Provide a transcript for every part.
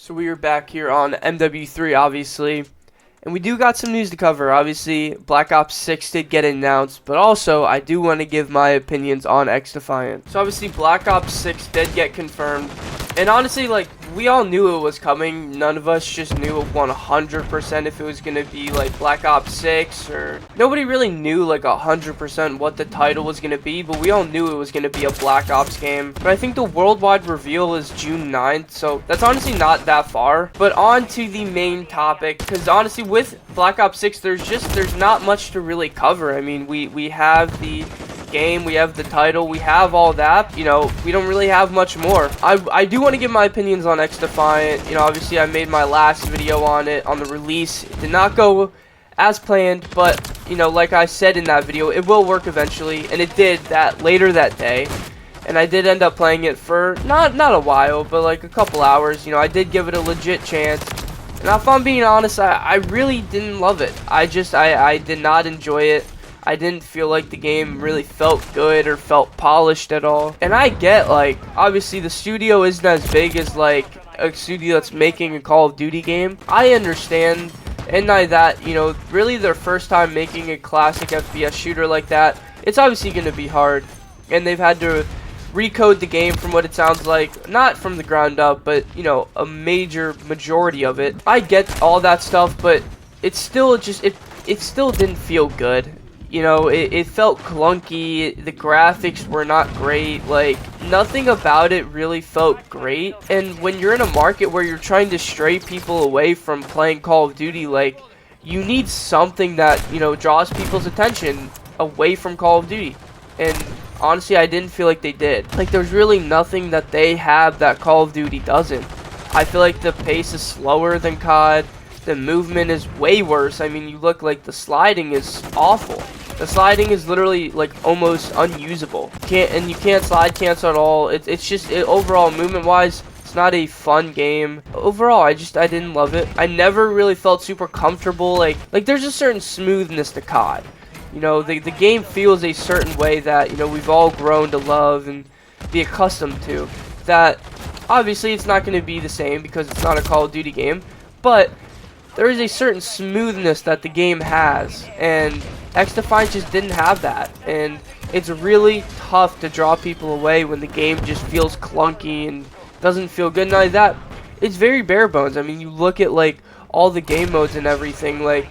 So we are back here on MW3, obviously, and we do got some news to cover. Obviously, Black Ops 6 did get announced, but also I do want to give my opinions on Xdefiant. So obviously, Black Ops 6 did get confirmed, and honestly, like, we all knew it was coming. None of us just knew 100% if it was going to be like Black Ops 6, or nobody really knew like 100% what the title was going to be, but we all knew it was going to be a Black Ops game. But I think the worldwide reveal is June 9th, so that's honestly not that far. But on to the main topic, because honestly with Black Ops 6 there's not much to really cover. I mean, we have the game, we have the title, we have all that, you know, we don't really have much more. I do want to give my opinions on Xdefiant. You know, obviously I made my last video on it on the release. It did not go as planned, but you know, like I said in that video, it will work eventually, and it did that later that day. And I did end up playing it for not a while, but like a couple hours. You know, I did give it a legit chance, and if I'm being honest, I really didn't love it. I did not enjoy it. I didn't feel like the game really felt good or felt polished at all. And I get, like, obviously the studio isn't as big as like a studio that's making a Call of Duty game. I understand, and that, you know, really their first time making a classic FPS shooter like that, it's obviously going to be hard. And they've had to recode the game from what it sounds like, not from the ground up, but, you know, a majority of it. I get all that stuff, but it's still just, it still didn't feel good. You know, it felt clunky, the graphics were not great, like, nothing about it really felt great. And when you're in a market where you're trying to stray people away from playing Call of Duty, like, you need something that, you know, draws people's attention away from Call of Duty. And honestly, I didn't feel like they did. Like, there's really nothing that they have that Call of Duty doesn't. I feel like the pace is slower than COD. The movement is way worse. I mean, you look like the sliding is awful. The sliding is literally like almost unusable. You can't slide cancel at all. It's just overall movement wise, it's not a fun game. Overall, I didn't love it. I never really felt super comfortable. Like there's a certain smoothness to COD. You know, the game feels a certain way that, you know, we've all grown to love and be accustomed to. That obviously it's not going to be the same because it's not a Call of Duty game, but there is a certain smoothness that the game has, and Xdefiant just didn't have that, and it's really tough to draw people away when the game just feels clunky and doesn't feel good. Not like that, it's very bare bones. I mean, you look at like all the game modes and everything, like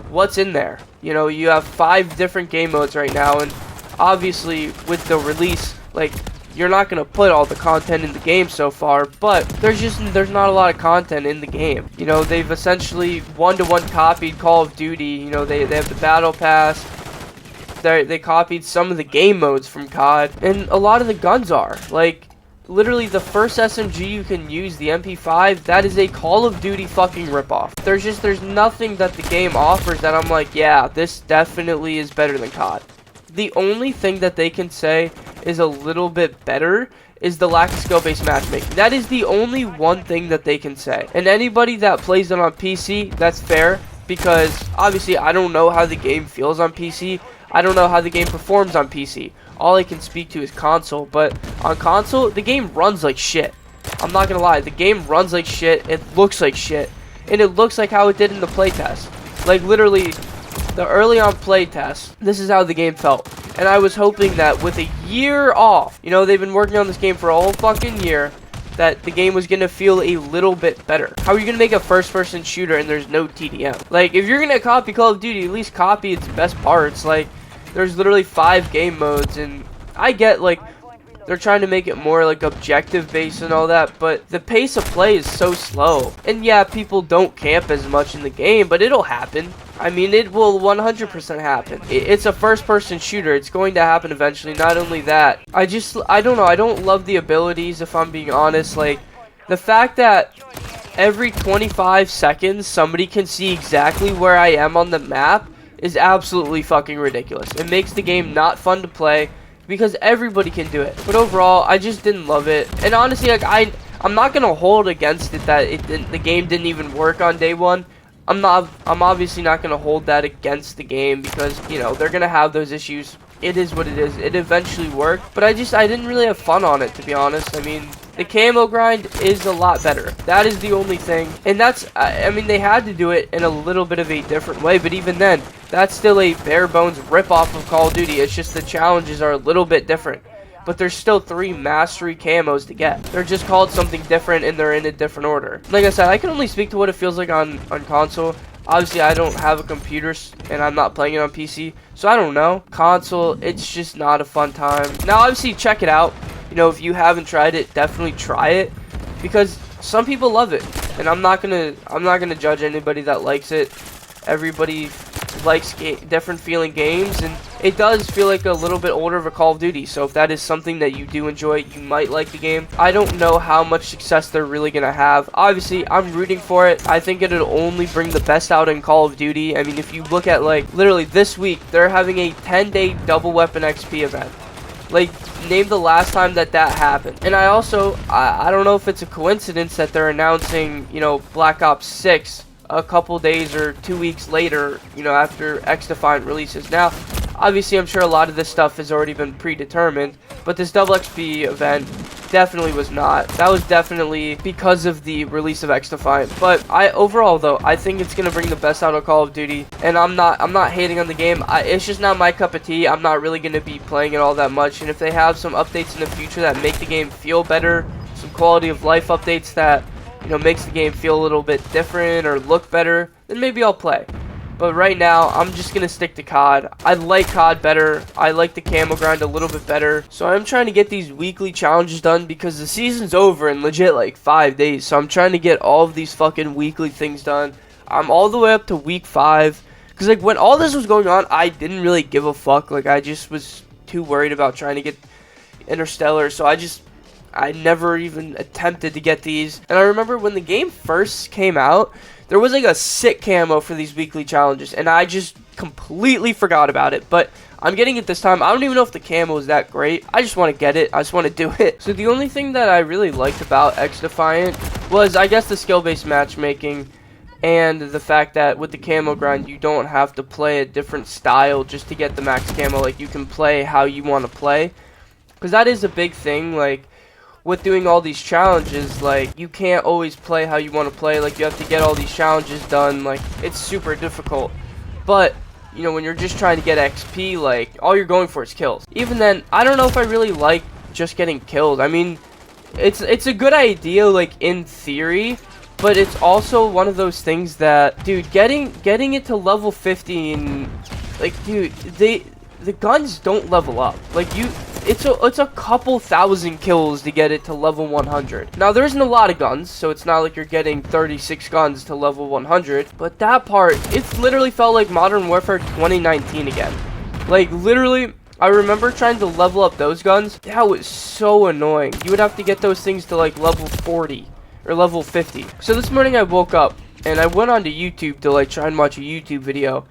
what's in there? You know, you have 5 different game modes right now, and obviously with the release, like, you're not going to put all the content in the game so far, but there's not a lot of content in the game. You know, they've essentially one-to-one copied Call of Duty. You know, they have the Battle Pass. They copied some of the game modes from COD, and a lot of the guns are. Like, literally the first SMG you can use, the MP5, that is a Call of Duty fucking ripoff. There's nothing that the game offers that I'm like, yeah, this definitely is better than COD. The only thing that they can say is a little bit better is the lack of skill-based matchmaking. That is the only one thing that they can say. And anybody that plays it on PC, that's fair, because obviously I don't know how the game feels on PC. I don't know how the game performs on PC. All I can speak to is console, but on console, the game runs like shit. I'm not gonna lie, the game runs like shit, it looks like shit, and it looks like how it did in the playtest. Like, literally, the early on playtest, this is how the game felt. And I was hoping that with a year off, you know, they've been working on this game for a whole fucking year, that the game was going to feel a little bit better. How are you going to make a first-person shooter and there's no TDM? Like, if you're going to copy Call of Duty, at least copy its best parts. Like, there's literally 5 game modes, and I get, like, they're trying to make it more, like, objective-based and all that, but the pace of play is so slow. And yeah, people don't camp as much in the game, but it'll happen. I mean, it will 100% happen. It's a first-person shooter. It's going to happen eventually. Not only that, I don't know. I don't love the abilities, if I'm being honest. Like, the fact that every 25 seconds, somebody can see exactly where I am on the map is absolutely fucking ridiculous. It makes the game not fun to play because everybody can do it. But overall, I just didn't love it. And honestly, like, I'm not going to hold against it that the game didn't even work on day one. I'm obviously not going to hold that against the game because, you know, they're going to have those issues. It is what it is. It eventually worked, but I didn't really have fun on it, to be honest. I mean, The camo grind is a lot better. That is the only thing. And that's, I mean, they had to do it in a little bit of a different way, but even then, that's still a bare bones ripoff of Call of Duty. It's just the challenges are a little bit different. But there's still 3 mastery camos to get. They're just called something different and they're in a different order. Like I said, I can only speak to what it feels like on console. Obviously, I don't have a computer and I'm not playing it on PC, so I don't know. Console, it's just not a fun time. Now, obviously, check it out. You know, if you haven't tried it, definitely try it, because some people love it, and I'm not gonna judge anybody that likes it. Everybody likes different feeling games, and it does feel like a little bit older of a Call of Duty. So if that is something that you do enjoy, you might like the game. I don't know how much success they're really gonna have. Obviously, I'm rooting for it. I think it'll only bring the best out in Call of Duty. I mean, if you look at, like, literally this week, they're having a 10-day double weapon XP event. Like, name the last time that happened. And I don't know if it's a coincidence that they're announcing, you know, Black Ops 6 a couple days or 2 weeks later, you know, after Xdefiant releases. Now, obviously, I'm sure a lot of this stuff has already been predetermined, but this double XP event definitely was not. That was definitely because of the release of Xdefiant. But overall though, I think it's gonna bring the best out of Call of Duty, and I'm not hating on the game. It's just not my cup of tea. I'm not really gonna be playing it all that much. And if they have some updates in the future that make the game feel better, some quality of life updates that, you know, makes the game feel a little bit different or look better, then maybe I'll play. But right now, I'm just going to stick to COD. I like COD better. I like the camo grind a little bit better. So I'm trying to get these weekly challenges done because the season's over in legit like 5 days. So I'm trying to get all of these fucking weekly things done. I'm all the way up to week 5. Because like when all this was going on, I didn't really give a fuck. Like I just was too worried about trying to get Interstellar. So I never even attempted to get these. And I remember when the game first came out, there was like a sick camo for these weekly challenges, and I just completely forgot about it. But I'm getting it this time. I don't even know if the camo is that great. I just want to get it. I just want to do it. So the only thing that I really liked about Xdefiant was, I guess, the skill-based matchmaking and the fact that with the camo grind, you don't have to play a different style just to get the max camo. Like, you can play how you want to play, because that is a big thing. Like, with doing all these challenges, like, you can't always play how you want to play. Like, you have to get all these challenges done. Like, it's super difficult. But, you know, when you're just trying to get XP, like, all you're going for is kills. Even then, I don't know if I really like just getting killed. I mean, it's a good idea, like, in theory, but it's also one of those things that, dude, getting it to level 50 and, like, dude, the guns don't level up. Like, it's a couple thousand kills to get it to level 100. Now, there isn't a lot of guns, so it's not like you're getting 36 guns to level 100. But that part, it literally felt like Modern Warfare 2019 again. Like, literally, I remember trying to level up those guns. That was so annoying. You would have to get those things to, like, level 40 or level 50. So this morning I woke up, and I went onto YouTube to, like, try and watch a YouTube video.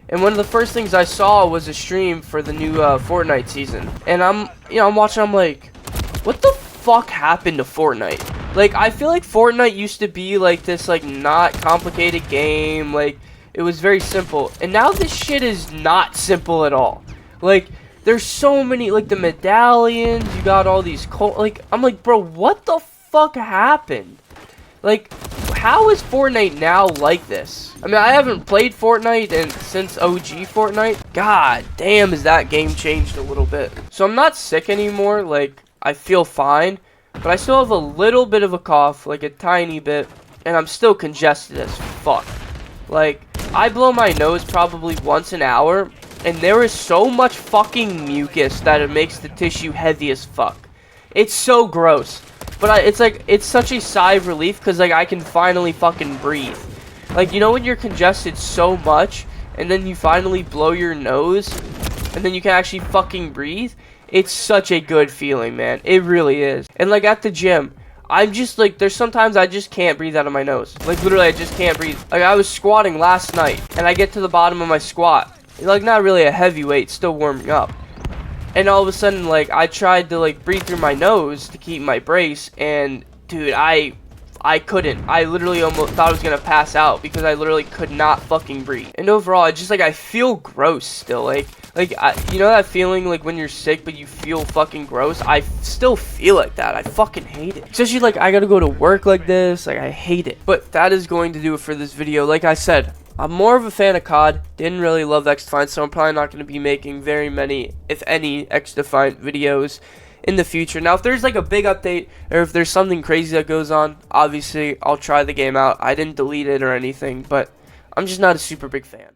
And one of the first things I saw was a stream for the new Fortnite season. And I'm watching, I'm like, what the fuck happened to Fortnite? Like, I feel like Fortnite used to be like this, like, not complicated game. Like, it was very simple. And now this shit is not simple at all. Like, there's so many, like, the medallions, you got all these, like, I'm like, bro, what the fuck happened? Like, how is Fortnite now like this? I mean, I haven't played Fortnite since OG Fortnite. God damn, has that game changed a little bit. So I'm not sick anymore. Like, I feel fine, but I still have a little bit of a cough, like a tiny bit, and I'm still congested as fuck. Like, I blow my nose probably once an hour, and there is so much fucking mucus that it makes the tissue heavy as fuck. It's so gross. But it's like, it's such a sigh of relief, because, like, I can finally fucking breathe. Like, you know when you're congested so much, and then you finally blow your nose, and then you can actually fucking breathe? It's such a good feeling, man. It really is. And, like, at the gym, I'm just, like, there's sometimes I just can't breathe out of my nose. Like, literally, I just can't breathe. Like, I was squatting last night, and I get to the bottom of my squat. Like, not really a heavy weight, still warming up. And all of a sudden, like, I tried to, like, breathe through my nose to keep my brace, and, dude, I I couldn't. I literally almost thought I was gonna pass out because I literally could not fucking breathe. And overall, I just like I feel gross still. You know that feeling like when you're sick but you feel fucking gross? I still feel like that. I fucking hate it. Especially like I gotta go to work like this. Like I hate it. But that is going to do it for this video. Like I said, I'm more of a fan of COD. Didn't really love Xdefiant, so I'm probably not going to be making very many, if any, Xdefiant videos in the future. Now, if there's like a big update or if there's something crazy that goes on, obviously I'll try the game out. I didn't delete it or anything, but I'm just not a super big fan.